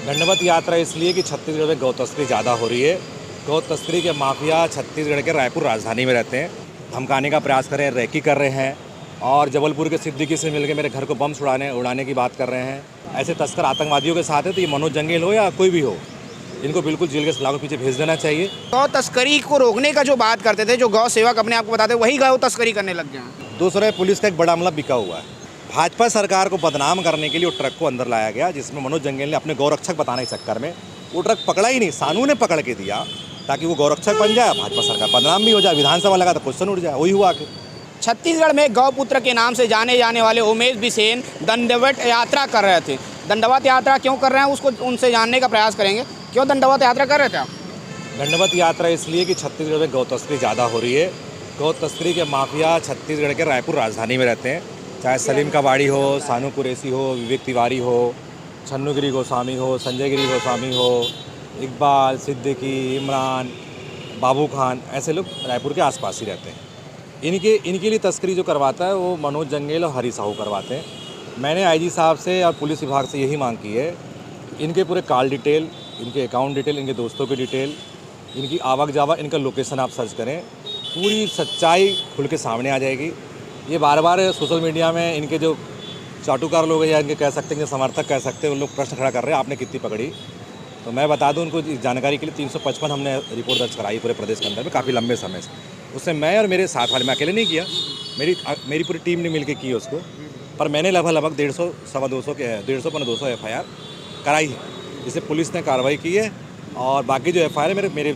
दंडवत यात्रा इसलिए कि छत्तीसगढ़ में गौ तस्करी ज़्यादा हो रही है। गौ तस्करी के माफिया छत्तीसगढ़ के रायपुर राजधानी में रहते हैं, धमकाने का प्रयास कर रहे हैं, रैकी कर रहे हैं और जबलपुर के सिद्दीकी से मिलकर मेरे घर को बम उड़ाने की बात कर रहे हैं। ऐसे तस्कर आतंकवादियों के साथ है, तो ये मनोज जंगेल हो या कोई भी हो, इनको बिल्कुल जेल के सलाखों के पीछे भेज देना चाहिए। गौ तस्करी को रोकने का जो बात करते थे, जो गौ सेवक अपने आप को बताते, वही गौ तस्करी करने लग गए हैं। दूसरा, पुलिस का एक बड़ा अमला बिका हुआ है। भाजपा सरकार को बदनाम करने के लिए वो ट्रक को अंदर लाया गया, जिसमें मनोज जंगेल ने अपने गौरक्षक बताने के चक्कर में वो ट्रक पकड़ा ही नहीं, सानू ने पकड़ के दिया ताकि वो गौरक्षक बन जाए, भाजपा सरकार बदनाम भी हो जाए, विधानसभा लगा तो क्वेश्चन उठ जाए। वही हुआ कि छत्तीसगढ़ में गौपुत्र के नाम से जाने जाने वाले उमेश बिसेन दंडवत यात्रा कर रहे थे। दंडवत यात्रा क्यों कर रहे हैं, उसको उनसे जानने का प्रयास करेंगे। क्यों दंडवत यात्रा कर रहे थे आप? दंडवत यात्रा इसलिए कि छत्तीसगढ़ में गौ तस्करी ज़्यादा हो रही है। गौ तस्करी के माफिया छत्तीसगढ़ के रायपुर राजधानी में रहते हैं, चाहे सलीम कबाड़ी हो, सानू कुरैशी हो, विवेक तिवारी हो, छन्नूगिरी गोस्वामी हो, संजय गिरी गोस्वामी हो, इकबाल, सिद्दीकी, इमरान, बाबू खान, ऐसे लोग रायपुर के आसपास ही रहते हैं। इनके लिए तस्करी जो करवाता है वो मनोज जंगेल और हरी साहू करवाते हैं। मैंने आईजी साहब से और पुलिस विभाग से यही मांग की है, इनके पूरे कॉल डिटेल, इनके अकाउंट डिटेल, इनके दोस्तों की डिटेल, इनकी आवक जावक, इनका लोकेशन आप सर्च करें, पूरी सच्चाई खुल के सामने आ जाएगी। ये बार बार सोशल मीडिया में इनके जो चाटुकार लोग हैं या इनके कह सकते हैं, समर्थक कह सकते हैं, उन लोग प्रश्न खड़ा कर रहे हैं आपने कितनी पकड़ी। तो मैं बता दूं उनको, इस जानकारी के लिए 355 हमने रिपोर्ट दर्ज कराई पूरे प्रदेश के अंदर में, काफ़ी लंबे समय से। उससे मैं और मेरे साथ वाले, मैं अकेले नहीं किया, मेरी पूरी टीम ने मिलकर की उसको, पर मैंने लगभग 150 सवा 200 के 150 FIR कराई है, जिससे पुलिस ने कार्रवाई की है। और बाकी जो FIR है मेरे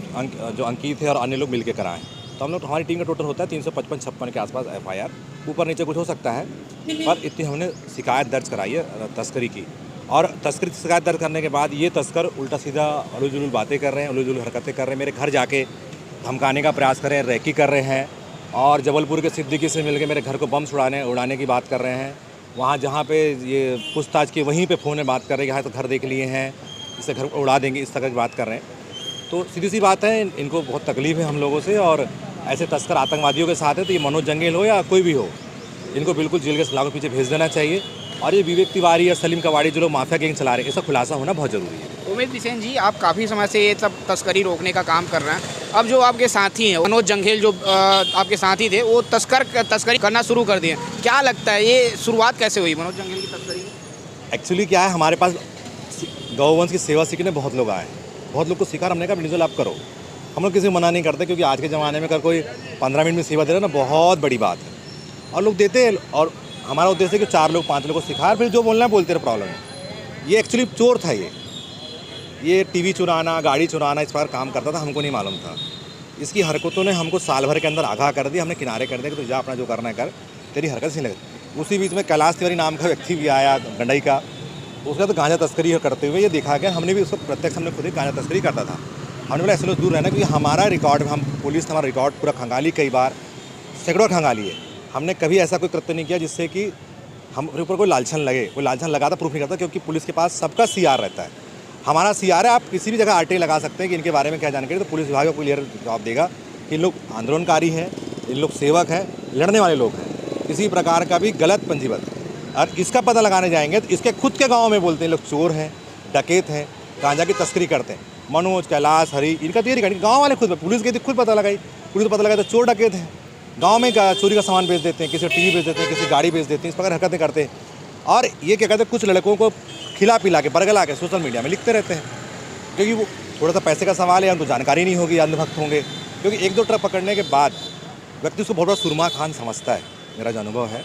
जो अंकित है और अन्य लोग मिलकर कराएं। तो हम लोग, हमारी टीम का टोटल होता है 355-56 के आसपास FIR, ऊपर नीचे कुछ हो सकता है, पर इतनी हमने शिकायत दर्ज कराई है तस्करी की। और तस्करी की शिकायत दर्ज करने के बाद ये तस्कर उल्टा सीधा उलझुल जुलूल बातें कर रहे हैं, उलझुल जुलूल हरकतें कर रहे हैं, मेरे घर जाके धमकाने का प्रयास कर रहे हैं, रैकी कर रहे हैं और जबलपुर के सिद्दीकी से मिलकर मेरे घर को बम उड़ाने की बात कर रहे हैं। वहाँ जहाँ पे ये पूछताछ की, वहीं पे फ़ोन में बात कर रहे हैं कि हाँ तो घर देख लिए हैं, इससे घर को उड़ा देंगे, इस तरह की बात कर रहे हैं। तो सीधी सी बात है, इनको बहुत तकलीफ़ है हम लोगों से, और ऐसे तस्कर आतंकवादियों के साथ है, तो ये मनोज जंगेल हो या कोई भी हो, इनको बिल्कुल जेल के सलाखों के पीछे भेज देना चाहिए। और ये विवेक तिवारी और सलीम कबाड़ी जो लोग माफिया गैंग चला रहे हैं, इसका खुलासा होना बहुत ज़रूरी है। उमेश बिसेन जी, आप काफ़ी समय से ये सब तस्करी रोकने का काम कर रहे हैं। अब जो आपके साथी हैं, मनोज जंगेल जो आपके साथी थे, वो तस्करी करना शुरू कर दिए। क्या लगता है ये शुरुआत कैसे हुई मनोज जंगेल की तस्करी की? एक्चुअली क्या है, हमारे पास गौवंश की सेवा सीखने बहुत लोग आए, बहुत लोग को सिखा, हमने कहा इंडिविजुअल आप करो। हम लोग किसी को मना नहीं करते, क्योंकि आज के ज़माने में अगर कोई 15 मिनट में सेवा दे रहा है ना, बहुत बड़ी बात है, और लोग देते हैं। और हमारा उद्देश्य है कि 4 लोग 5 लोग को सिखा, फिर जो बोलना है बोलते रहे, प्रॉब्लम है। ये एक्चुअली चोर था, ये टीवी चुराना, गाड़ी चुराना, इस पर काम करता था, हमको नहीं मालूम था। इसकी हरकतों ने हमको साल भर के अंदर आगाह कर दिया, हमने किनारे कर दिया कि तो जा अपना जो करना है कर, तेरी हरकत से लगे। उसी बीच में कैलाश तिवारी नाम का व्यक्ति भी आया गंडई का, उसका तो गांजा तस्करी करते हुए ये देखा गया। हमने भी उसको प्रत्यक्ष, हमने खुद ही गांजा तस्करी करता था। हमने बोला ऐसे लोग दूर रहना, क्योंकि हमारा रिकॉर्ड, हम पुलिस हमारा रिकॉर्ड पूरा खंगाली, कई बार सैकड़ों खंगाली है। हमने कभी ऐसा कोई कृत्य नहीं किया जिससे कि हमारे ऊपर कोई लालछन लगे। कोई लालछन लगाता प्रूफ नहीं करता, क्योंकि पुलिस के पास सबका CR रहता है। हमारा CR है, आप किसी भी जगह RTA लगा सकते हैं कि इनके बारे में क्या जानकारी, तो पुलिस विभाग को क्लियर जवाब देगा कि इन लोग आंदोलनकारी हैं, इन लोग सेवक हैं, लड़ने वाले लोग हैं, किसी प्रकार का भी गलत पंजीबद्ध। और इसका पता लगाने जाएंगे तो इसके खुद के गाँव में बोलते हैं लोग चोर हैं, डकैत हैं, गांजा की तस्करी करते हैं। मनोज, कैलाश, हरी, इनका तो ये गाँव वाले खुद, पुलिस गई थी खुद पता लगाई, पुलिस को पता लगा तो चोर डकैत हैं, गांव में चोरी का सामान बेच देते हैं, किसी टीवी बेच देते हैं, किसी गाड़ी बेच देते हैं, इस प्रकार हरकतें करते हैं। और ये क्या कहते हैं, कुछ लड़कों को खिला पिला के, बरगला के सोशल मीडिया में लिखते रहते हैं, क्योंकि वो थोड़ा सा पैसे का सवाल है, उनको जानकारी नहीं होगी, अंधभक्त होंगे। क्योंकि 1-2 ट्रक पकड़ने के बाद व्यक्ति उसको बहुत बड़ा सुरमा खान समझता है, मेरा जो अनुभव है।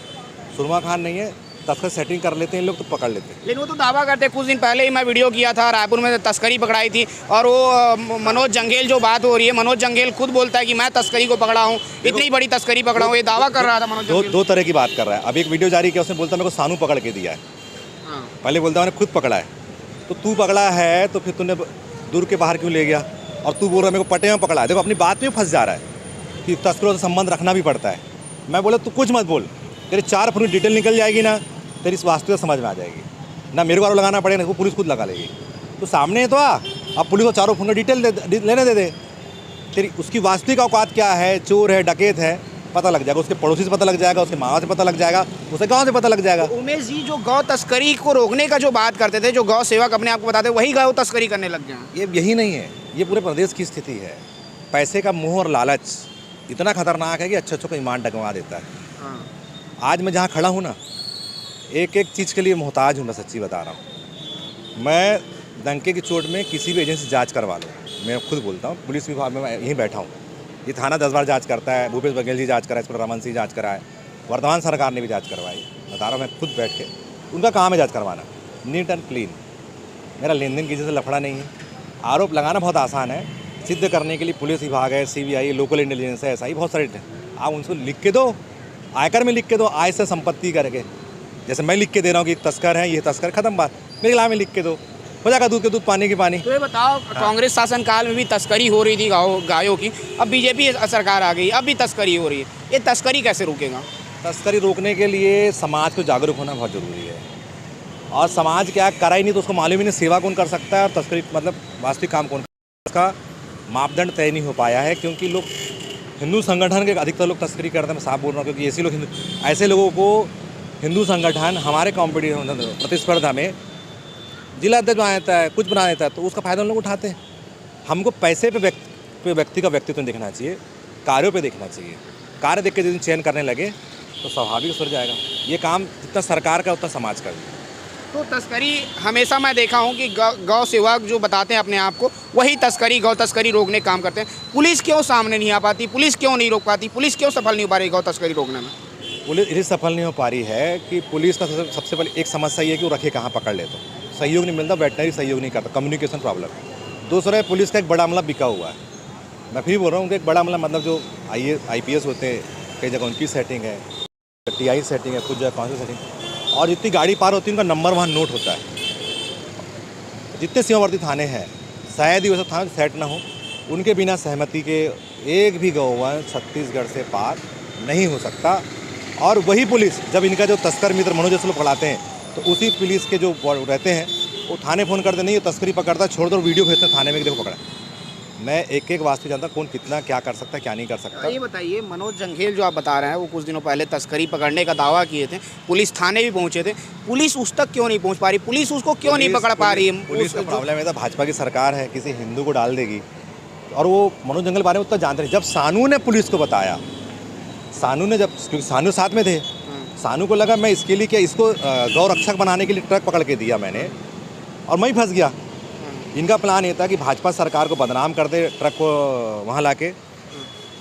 सुरमा खान नहीं है, तस्कर सेटिंग कर लेते हैं लोग, तो पकड़ लेते हैं। लेकिन वो तो दावा करते हैं, कुछ दिन पहले ही मैं वीडियो किया था, रायपुर में तस्करी पकड़ाई थी, और वो मनोज जंगेल जो बात हो रही है, मनोज जंगेल खुद बोलता है कि मैं तस्करी को पकड़ा हूँ, इतनी बड़ी तस्करी पकड़ा हूँ, ये दावा कर रहा था मनोज जंगेल। 2 तरह की बात कर रहा है। अब एक वीडियो जारी किया, उसने बोलता मेरे को सानू पकड़ के दिया है। पहले बोलता मैंने खुद पकड़ा है। तो तू पकड़ा है तो फिर तूने दूर के बाहर क्यों ले गया, और तू बोल रहा है मेरे को पटे में पकड़ा है। देखो अपनी बात में फंस जा रहा है कि तस्करों से संबंध रखना भी पड़ता है। मैं बोला तू कुछ मत बोल, तेरे 4 फुट डिटेल निकल जाएगी ना, तेरी वास्तविकता समझ में आ जाएगी ना, मेरे को आरोप लगाना पड़ेगा, वो पुलिस खुद लगा लेगी। तो सामने तो अब पुलिस को 4 फुट का डिटेल लेने दे। तेरी उसकी वास्तविक औकात क्या है, चोर है, डकैत है, पता लग जाएगा, उसके पड़ोसी से पता लग जाएगा, उसके माँ से पता लग जाएगा, उसे गाँव से पता लग जाएगा। उमेश जी, जो गौ तस्करी को रोकने का जो बात करते थे, जो गौ सेवक अपने आप को बताते, वही गौ तस्करी करने लग गए हैं। यही नहीं है, ये पूरे प्रदेश की स्थिति है। पैसे का मोह और लालच इतना खतरनाक है कि अच्छे को ईमान डगमगा देता है। हाँ। आज मैं जहाँ खड़ा हूँ ना, एक एक चीज़ के लिए मोहताज हूँ, मैं सच्ची बता रहा हूँ। मैं डंके की चोट में किसी भी एजेंसी जांच करवा लूँ, मैं खुद बोलता हूँ, पुलिस विभाग में मैं यहीं बैठा हूँ, ये थाना 10 बार जांच करता है, भूपेश बघेल जी जांच कराए, इस पर रमन सिंह जांच कराए, वर्तमान सरकार ने भी जांच करवाई। बता रहा हूँ मैं खुद बैठ के, उनका काम है जांच करवाना, नीट एंड क्लीन। मेरा लेन देन किसी से लफड़ा नहीं है। आरोप लगाना बहुत आसान है, सिद्ध करने के लिए पुलिस विभाग है, CBI, लोकल इंटेलिजेंस है, SI बहुत सारे आप उनको लिख के दो, आयकर में लिख के दो, आय से संपत्ति करके। जैसे मैं लिख के दे रहा हूँ कि तस्कर है, ये तस्कर, खत्म बात। मेरे खिलाफ में लिख के दो, हो जाएगा दूध के दूध, पानी की पानी। तो ये बताओ, कांग्रेस शासनकाल में भी तस्करी हो रही थी गायों की, अब बीजेपी सरकार आ गई, अब भी तस्करी हो रही है। ये तस्करी कैसे रुकेगा? तस्करी रोकने के लिए समाज को जागरूक होना बहुत ज़रूरी है। और समाज क्या करा ही नहीं तो उसको मालूम ही नहीं सेवा कौन कर सकता है और तस्करी मतलब वास्तविक काम कौन कर सकता है। उसका मापदंड तय नहीं हो पाया है, क्योंकि लोग हिंदू संगठन के अधिकतर लोग तस्करी करते हैं। मैं साफ बोल रहा हूँ, क्योंकि ऐसे लोगों को हिंदू संगठन हमारे कॉम्पिटिशन प्रतिस्पर्धा में जिला अध्यक्ष बना देता है, कुछ बना देता है, तो उसका फ़ायदा हम लोग उठाते हैं। हमको पैसे पे व्यक्ति का व्यक्तित्व नहीं देखना चाहिए, कार्यों पे देखना चाहिए। कार्य देख के जिस दिन चयन करने लगे तो स्वाभाविक सुधर जाएगा। ये काम जितना सरकार का उतना समाज का भी। तो तस्करी हमेशा मैं देखा हूँ कि गौ सेवक जो बताते हैं अपने आप को, वही तस्करी, गौ तस्करी रोकने का काम करते हैं। पुलिस क्यों सामने नहीं आ पाती? पुलिस क्यों नहीं रोक पाती? पुलिस क्यों सफल नहीं हो पा रही गौ तस्करी रोकने में? पुलिस इसलिए सफल नहीं हो पा रही है कि पुलिस का सबसे पहले एक समस्या ये है कि वो रखे कहाँ, पकड़ ले तो सहयोग नहीं मिलता, वेटनरी सहयोग नहीं करता, कम्युनिकेशन प्रॉब्लम। दूसरा है पुलिस का एक बड़ा अमला बिका हुआ है। मैं फिर बोल रहा हूँ कि एक बड़ा अमला मतलब जो IPS होते हैं, कई जगह उनकी सेटिंग है, TI सेटिंग है, कुछ जगह काउंसिल सेटिंग, और जितनी गाड़ी पार होती है उनका नंबर वहाँ नोट होता है। जितने सीमावर्ती थाने हैं, शायद ही वैसा थाना सेट ना हो, उनके बिना सहमति के एक भी गौवंश छत्तीसगढ़ से पार नहीं हो सकता। और वही पुलिस जब इनका जो तस्कर मित्र मनोज जैसे लोग पकड़ाते हैं, तो उसी पुलिस के जो रहते हैं वो थाने फ़ोन करते, नहीं ये तस्करी पकड़ता, छोड़ दो, वीडियो भेजते हैं थाने में कि देखो पकड़ा। मैं एक एक वास्तविक जानता कौन कितना क्या कर सकता है, क्या नहीं कर सकता। ये बताइए, मनोज जंघेल जो आप बता रहे हैं, वो कुछ दिनों पहले तस्करी पकड़ने का दावा किए थे, पुलिस थाने भी पहुंचे थे, पुलिस उस तक क्यों नहीं पहुंच पा रही? पुलिस उसको क्यों नहीं पकड़ पा रही है? पुलिस का प्रॉब्लम है, भाजपा की सरकार है, किसी हिंदू को डाल देगी। और वो मनोज जंघेल बारे में उतना जानते नहीं। जब सानू ने पुलिस को बताया, सानू ने क्योंकि सानू साथ में थे, सानू को लगा मैं इसके लिए क्या, इसको गौ रक्षक बनाने के लिए ट्रक पकड़ के दिया मैंने और मैं ही फंस गया। इनका प्लान ये था कि भाजपा सरकार को बदनाम कर दे, ट्रक को वहाँ लाके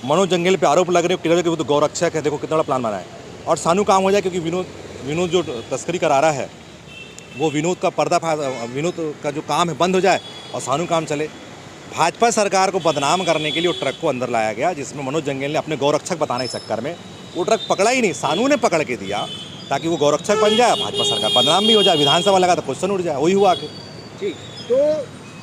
मनोज जंघेल पे आरोप लग रहे हो कि वो तो गौ रक्षक है, देखो कितना बड़ा प्लान बनाया। और सानू काम हो जाए, क्योंकि विनोद जो तस्करी करा रहा है वो विनोद का पर्दाफाश, विनोद का जो काम है बंद हो जाए और सानू काम चले। भाजपा सरकार को बदनाम करने के लिए वो ट्रक को अंदर लाया गया, जिसमें मनोज जंघेल ने अपने गौरक्षक बताने के चक्कर में वो ट्रक पकड़ा ही नहीं, सानू ने पकड़ के दिया ताकि वो गौरक्षक बन जाए, भाजपा सरकार बदनाम भी हो जाए, विधानसभा लगा तो क्वेश्चन उठ जाए। वही हुआ आखिर। ठीक, तो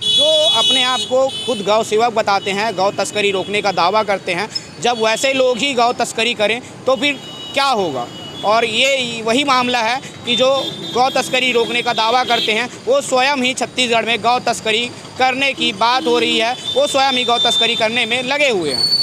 जो अपने आप को खुद गौ सेवक बताते हैं, गौ तस्करी रोकने का दावा करते हैं, जब वैसे लोग ही गौ तस्करी करें तो फिर क्या होगा? और ये वही मामला है कि जो गौ तस्करी रोकने का दावा करते हैं वो स्वयं ही छत्तीसगढ़ में गौ तस्करी करने की बात हो रही है, वो स्वयं ही गौ तस्करी करने में लगे हुए हैं।